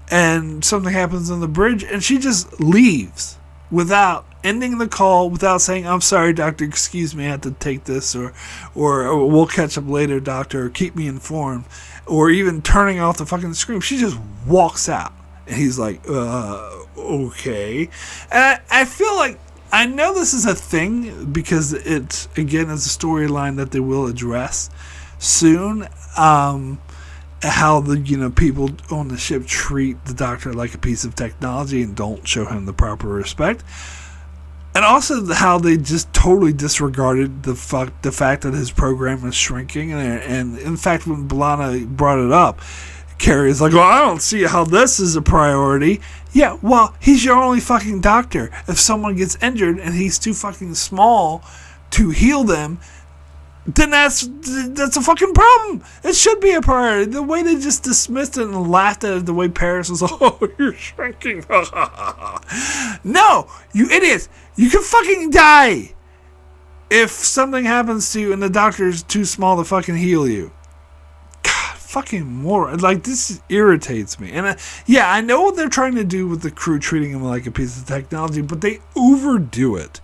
and something happens on the bridge, and she just leaves without ending the call, without saying, "I'm sorry, Doctor, excuse me, I have to take this," or "We'll catch up later, Doctor," or "Keep me informed," or even turning off the fucking screen. She just walks out, and he's like, okay. And I feel like, I know this is a thing because it's, again, it's a storyline that they will address soon. How the people on the ship treat the Doctor like a piece of technology and don't show him the proper respect, and also how they just totally disregarded the fact that his program is shrinking. And in fact, when B'Elanna brought it up, Carrie is like, "Well, I don't see how this is a priority." Yeah, well, he's your only fucking Doctor. If someone gets injured and he's too fucking small to heal them, then that's a fucking problem. It should be a priority. The way they just dismissed it and laughed at it, the way Paris was, "Oh, you're shrinking." No, you idiots. You can fucking die if something happens to you and the Doctor's too small to fucking heal you. God, fucking more. Like, this irritates me. And yeah, I know what they're trying to do with the crew treating him like a piece of technology, but they overdo it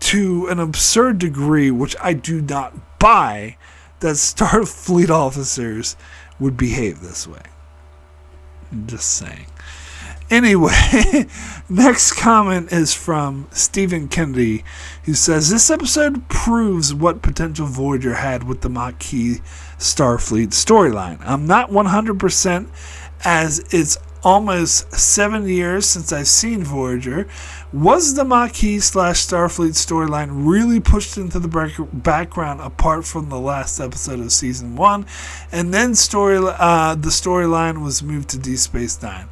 to an absurd degree, which I do not buy that Starfleet officers would behave this way. I'm just saying. Anyway, next comment is from Stephen Kennedy, who says, "This episode proves what potential Voyager had with the Maquis Starfleet storyline. I'm not 100% as it's almost 7 years since I've seen Voyager. Was the Maquis/Starfleet storyline really pushed into the background apart from the last episode of season 1, and then the storyline was moved to Deep Space Nine?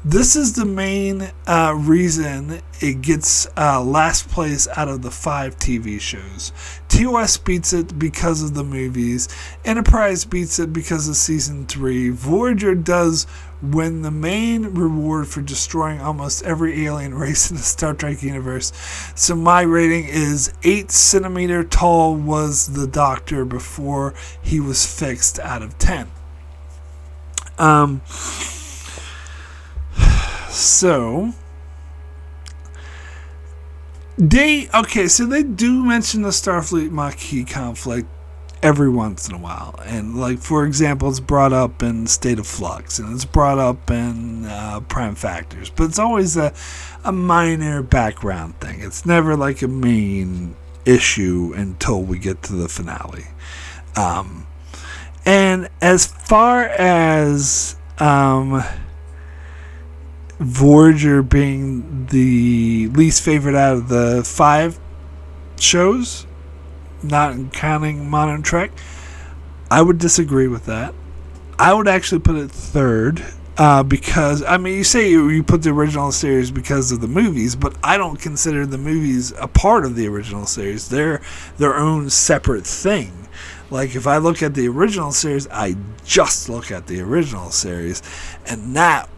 This is the main reason it gets last place out of the 5 TV shows. TOS beats it because of the movies. Enterprise beats it because of season 3. Voyager does win the main reward for destroying almost every alien race in the Star Trek universe. So my rating is 8 centimeter tall was the Doctor before he was fixed out of 10. So they do mention the Starfleet Maquis conflict every once in a while, and like, for example, it's brought up in State of Flux, and it's brought up in Prime Factors, but it's always a minor background thing. It's never like a main issue until we get to the finale. And as far as Voyager being the least favorite out of the 5 shows, not counting Modern Trek, I would disagree with that. I would actually put it 3rd, because, I mean, you say you put the original series because of the movies, but I don't consider the movies a part of the original series. They're their own separate thing. Like, if I look at the original series, I just look at the original series, and that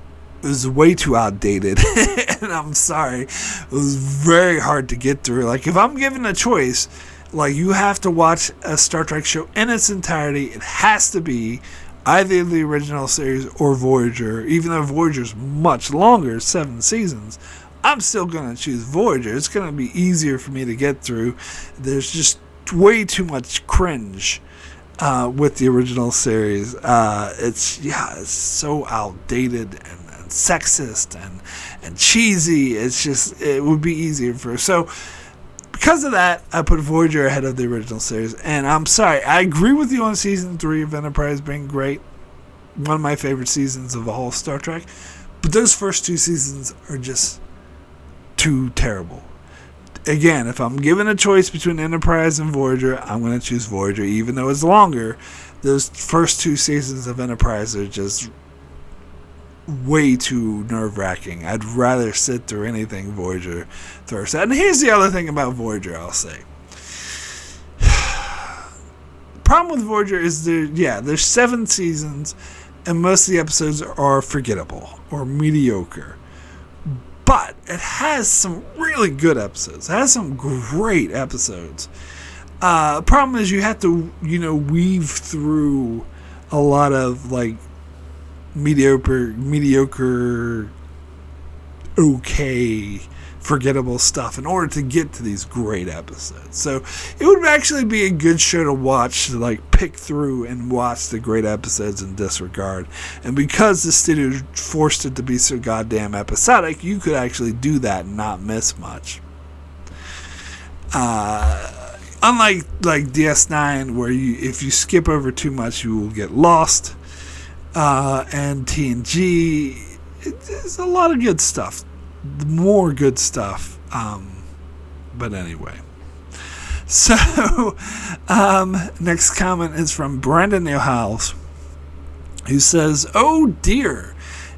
was way too outdated. And I'm sorry, it was very hard to get through. Like, if I'm given a choice, like, you have to watch a Star Trek show in its entirety, it has to be either the original series or Voyager. Even though Voyager's much longer, 7 seasons, I'm still going to choose Voyager. It's going to be easier for me to get through. There's just way too much cringe with the original series. It's so outdated and sexist and cheesy. It would be easier for. So because of that, I put Voyager ahead of the original series. And I'm sorry, I agree with you on season 3 of Enterprise being great. One of my favorite seasons of the whole Star Trek. But those first 2 seasons are just too terrible. Again, if I'm given a choice between Enterprise and Voyager, I'm going to choose Voyager, even though it's longer. Those first 2 seasons of Enterprise are just way too nerve-wracking. I'd rather sit through anything Voyager throws out. And here's the other thing about Voyager, I'll say. The problem with Voyager is there's 7 seasons, and most of the episodes are forgettable or mediocre. But it has some really good episodes. It has some great episodes. Problem is you have to, weave through a lot of like mediocre, okay, forgettable stuff in order to get to these great episodes. So it would actually be a good show to watch, to like pick through and watch the great episodes and disregard. And because the studio forced it to be so goddamn episodic, you could actually do that and not miss much. Unlike like DS9, where if you skip over too much, you will get lost. And TNG, there's a lot of good stuff. More good stuff. But anyway. So, next comment is from Brandon Newhouse, who says, "Oh dear,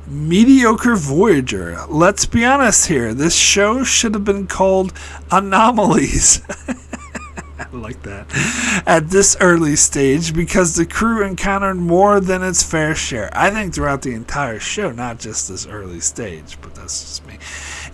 mediocre Voyager. Let's be honest here. This show should have been called Anomalies." I like that. At this early stage, because the crew encountered more than its fair share. I think throughout the entire show, not just this early stage, but that's just me.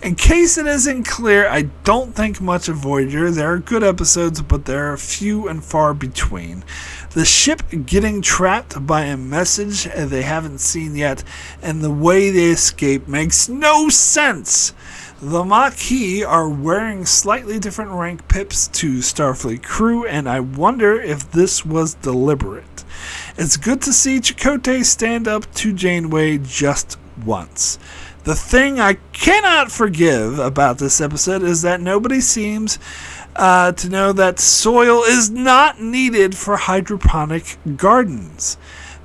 In case it isn't clear, I don't think much of Voyager. There are good episodes, but there are few and far between. The ship getting trapped by a message they haven't seen yet, and the way they escape makes no sense. The Maquis are wearing slightly different rank pips to Starfleet crew, and I wonder if this was deliberate. It's good to see Chakotay stand up to Janeway just once. The thing I cannot forgive about this episode is that nobody seems to know that soil is not needed for hydroponic gardens.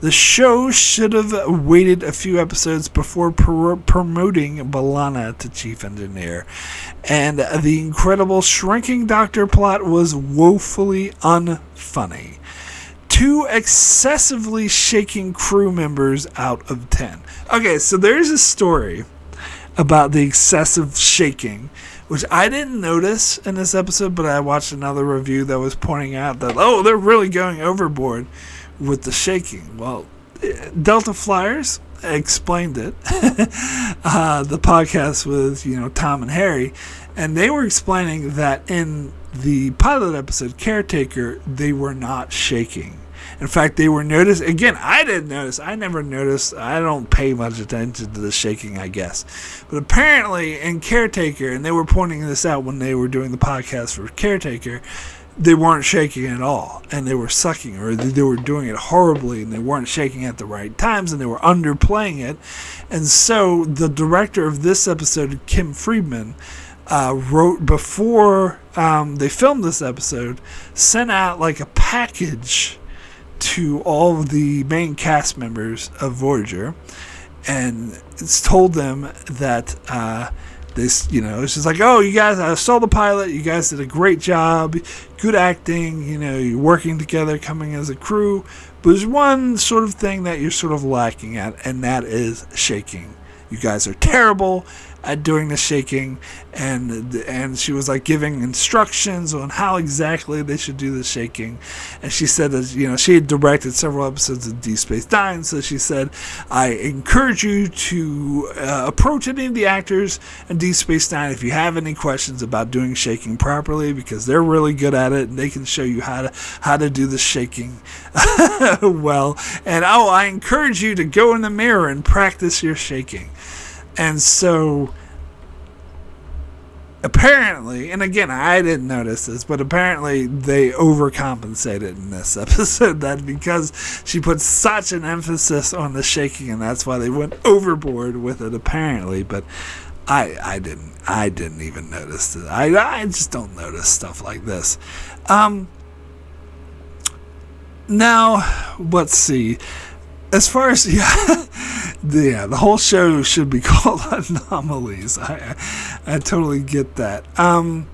The show should have waited a few episodes before promoting B'Elanna to chief engineer. And the incredible shrinking doctor plot was woefully unfunny. 2 excessively shaking crew members out of 10. Okay, so there's a story about the excessive shaking, which I didn't notice in this episode, but I watched another review that was pointing out that, they're really going overboard with the shaking. Well, Delta Flyers explained it. The podcast with Tom and Harry, and they were explaining that in the pilot episode Caretaker, they were not shaking. In fact, they were noticed. Again, I didn't notice. I never noticed. I don't pay much attention to the shaking, I guess. But apparently in Caretaker, and they were pointing this out when they were doing the podcast for Caretaker, they weren't shaking at all, and they were sucking, or they were doing it horribly, and they weren't shaking at the right times, and they were underplaying it. And so the director of this episode, Kim Friedman, wrote before they filmed this episode, sent out like a package to all of the main cast members of Voyager, and it's told them that this, it's just like, you guys, I saw the pilot, you guys did a great job, good acting, you're working together, coming as a crew, but there's one sort of thing that you're sort of lacking at, and that is shaking. You guys are terrible at doing the shaking, and she was like giving instructions on how exactly they should do the shaking. And she said that she had directed several episodes of Deep Space Nine, so she said, I encourage you to approach any of the actors in Deep Space Nine if you have any questions about doing shaking properly, because they're really good at it and they can show you how to do the shaking well. And I encourage you to go in the mirror and practice your shaking. And so apparently, and again, I didn't notice this, but apparently they overcompensated in this episode, that because she put such an emphasis on the shaking, and that's why they went overboard with it, apparently. But I didn't even notice it. I just don't notice stuff like this. Now let's see. As far as the whole show should be called Anomalies. I totally get that. And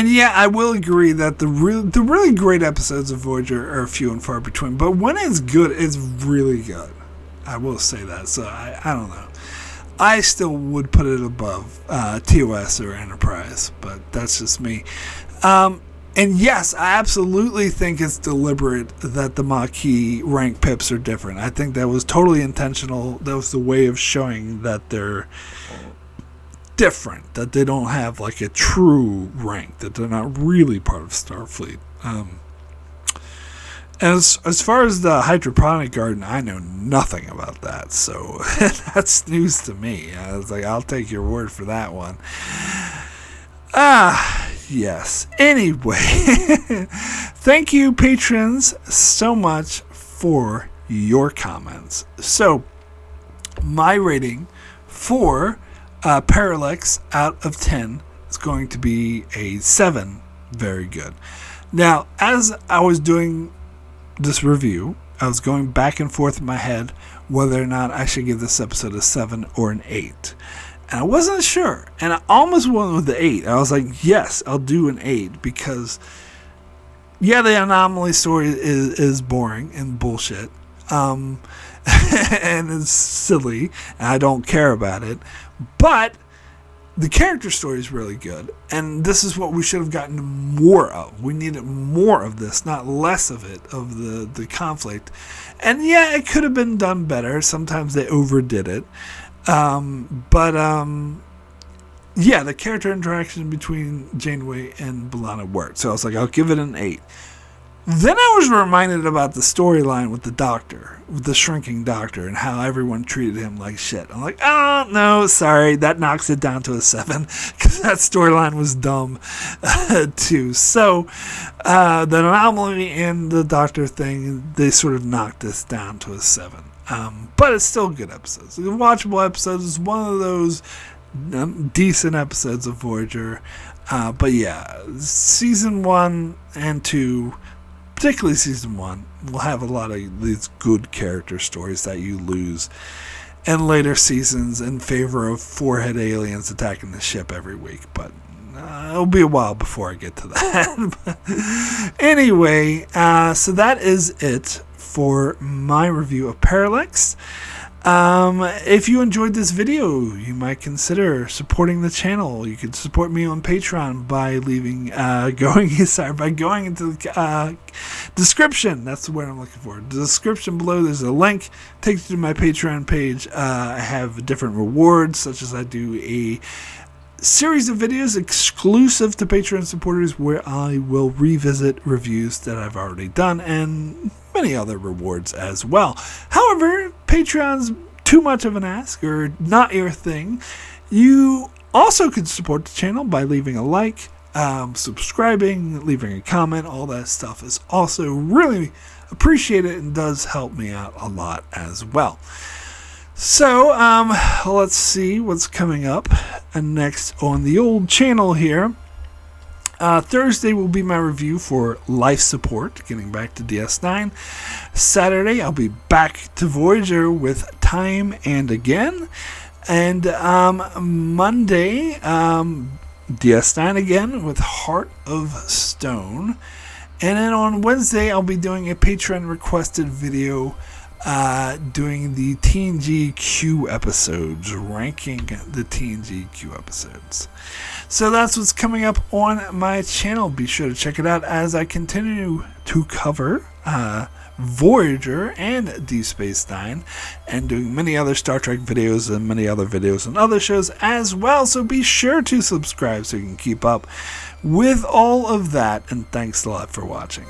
yeah, I will agree that the really great episodes of Voyager are few and far between. But when it's good, it's really good. I will say that. So I don't know. I still would put it above TOS or Enterprise, but that's just me. And yes, I absolutely think it's deliberate that the Maquis rank pips are different. I think that was totally intentional. That was the way of showing that they're different, that they don't have like a true rank, that they're not really part of Starfleet. As far as the hydroponic garden, I know nothing about that, so that's news to me. I was like, I'll take your word for that one. Yes. Anyway, thank you, patrons, so much for your comments. So, my rating for Parallax out of 10 is going to be a 7. Very good. Now, as I was doing this review, I was going back and forth in my head whether or not I should give this episode a 7 or an 8. And I wasn't sure. And I almost went with the 8. I was like, yes, I'll do an 8. Because, yeah, the Anomaly story is boring and bullshit. And it's silly. And I don't care about it. But the character story is really good. And this is what we should have gotten more of. We needed more of this, not less of it, of the conflict. And, yeah, it could have been done better. Sometimes they overdid it. Yeah, the character interaction between Janeway and B'Elanna worked. So I was like, I'll give it an 8. Then I was reminded about the storyline with the doctor, with the shrinking doctor, and how everyone treated him like shit. I'm like, oh, no, sorry, that knocks it down to a 7, because that storyline was dumb, too. So, the Anomaly and the doctor thing, they sort of knocked this down to a 7. But it's still good episodes. It's a watchable episodes. It's one of those decent episodes of Voyager. But yeah, season 1 and 2, particularly season 1, will have a lot of these good character stories that you lose in later seasons in favor of forehead aliens attacking the ship every week. But it'll be a while before I get to that. Anyway, so that is it for my review of Parallax. If you enjoyed this video, you might consider supporting the channel. You can support me on Patreon by going into the description. That's the word I'm looking for. The description below, there's a link, takes you to my Patreon page. I have different rewards, such as I do a series of videos exclusive to Patreon supporters where I will revisit reviews that I've already done, and many other rewards as well. However, Patreon's too much of an ask or not your thing. You also can support the channel by leaving a like, subscribing, leaving a comment. All that stuff is also really appreciated and does help me out a lot as well. So, let's see what's coming up next on the old channel here. Thursday will be my review for Life Support, getting back to DS9. Saturday, I'll be back to Voyager with Time and Again. And Monday, DS9 again with Heart of Stone. And then on Wednesday, I'll be doing a Patreon requested video doing the TNG Q episodes, ranking the TNG Q episodes. So that's what's coming up on my channel. Be sure to check it out as I continue to cover Voyager and Deep Space Nine, and doing many other Star Trek videos and many other videos on other shows as well. So be sure to subscribe so you can keep up with all of that. And thanks a lot for watching.